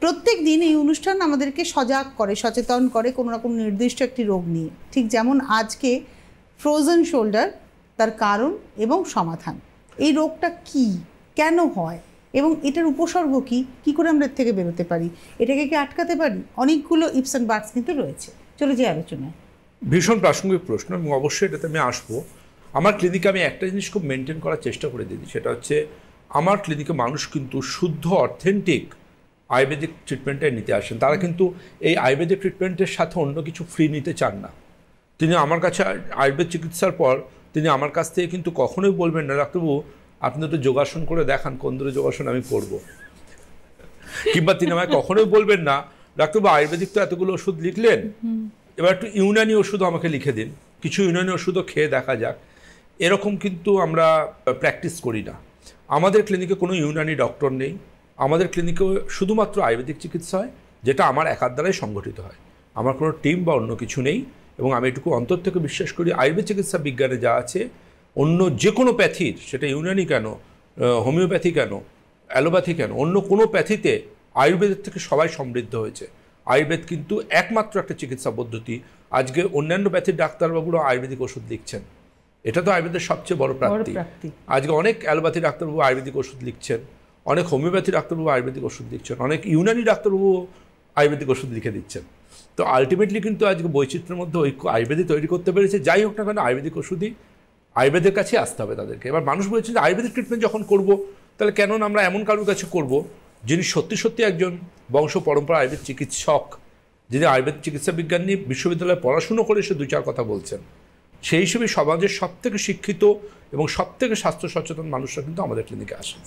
প্রত্যেক দিন এই অনুষ্ঠান আমাদেরকে সজাগ করে, সচেতন করে কোনো রকম নির্দিষ্ট একটি রোগ নিয়ে। ঠিক যেমন আজকে ফ্রোজেন শোল্ডার, তার কারণ এবং সমাধান। এই রোগটা কি, কেন হয় এবং এটার উপসর্গ কি করে আমরা এর থেকে বেরোতে পারি, এটাকে কি আটকাতে পারি? অনেকগুলো ইপস অ্যান্ড বাটস কিন্তু রয়েছে। চলে যাই আলোচনায়। ভীষণ প্রাসঙ্গিক প্রশ্ন এবং অবশ্যই এটাতে আমি আসবো। আমার ক্লিনিকে আমি একটা জিনিস খুব মেনটেন করার চেষ্টা করে দিই, সেটা হচ্ছে আমার ক্লিনিকে মানুষ কিন্তু শুদ্ধ অথেন্টিক আয়ুর্বেদিক ট্রিটমেন্টটাই নিতে আসেন। তারা কিন্তু এই আয়ুর্বেদিক ট্রিটমেন্টের সাথে অন্য কিছু ফ্রি নিতে চান না। তিনি আমার কাছে আয়ুর্বেদ চিকিৎসার পর তিনি আমার কাছ থেকে কিন্তু কখনোই বলবেন না, ডাক্তারবাবু আপনি তো যোগাসন করে দেখান, কোন ধরনের যোগাসন আমি করব। কিংবা তিনি আমায় কখনোই বলবেন না, ডাক্তারবাবু আয়ুর্বেদিক তো এতগুলো ওষুধ লিখলেন, এবার একটু ইউনানি ওষুধও আমাকে লিখে দিন, কিছু ইউনানি ওষুধও খেয়ে দেখা যাক। এরকম কিন্তু আমরা প্র্যাকটিস করি না। আমাদের ক্লিনিকে কোনো ইউনানি ডক্টর নেই। আমাদের ক্লিনিকে শুধুমাত্র আয়ুর্বেদিক চিকিৎসা হয়, যেটা আমার একার দ্বারাই সংগঠিত হয়। আমার কোনো টিম বা অন্য কিছু নেই। এবং আমি এটুকু অন্তর থেকে বিশ্বাস করি, আয়ুর্বেদ চিকিৎসা বিজ্ঞানে যা আছে, অন্য যে কোনো প্যাথির, সেটা ইউনানি কেন, হোমিওপ্যাথি কেন, অ্যালোপ্যাথি কেন, অন্য কোনো প্যাথিতে আয়ুর্বেদের থেকে সবাই সমৃদ্ধ হয়েছে। আয়ুর্বেদ কিন্তু একমাত্র একটা চিকিৎসা পদ্ধতি। আজকে অন্যান্য প্যাথির ডাক্তারবাবুরা আয়ুর্বেদিক ওষুধ লিখছেন, এটা তো আয়ুর্বেদের সবচেয়ে বড় প্রাপ্তি। আজকে অনেক অ্যালোপ্যাথি ডাক্তারবাবু আয়ুর্বেদিক ওষুধ লিখছেন, অনেক হোমিওপ্যাথি ডাক্তারবাবু আয়ুর্বেদিক ওষুধ লিখছেন, অনেক ইউনানি ডাক্তারবাবু আয়ুর্বেদিক ওষুধ লিখে দিচ্ছেন। তো আলটিমেটলি কিন্তু আজকে বৈচিত্র্যের মধ্যে ঐক্য আয়ুর্বেদই তৈরি করতে পেরেছে। যাই হোক না কেন, আয়ুর্বেদিক ওষুধই আয়ুর্বেদের কাছে আসতে হবে তাদেরকে। এবার মানুষ বলছে যে আয়ুর্বেদিক ট্রিটমেন্ট যখন করব, তাহলে কেন আমরা এমন কারোর কাছে করব যিনি সত্যি সত্যি একজন বংশ পরম্পরা আয়ুর্বেদ চিকিৎসক, যিনি আয়ুর্বেদ চিকিৎসা বিজ্ঞান নিয়ে বিশ্ববিদ্যালয়ে পড়াশুনো করে সে 2-4 কথা বলছেন। সেই হিসেবে সমাজের সবথেকে শিক্ষিত এবং সবথেকে স্বাস্থ্য সচেতন মানুষরা কিন্তু আমাদের ক্লিনিকে আসেন।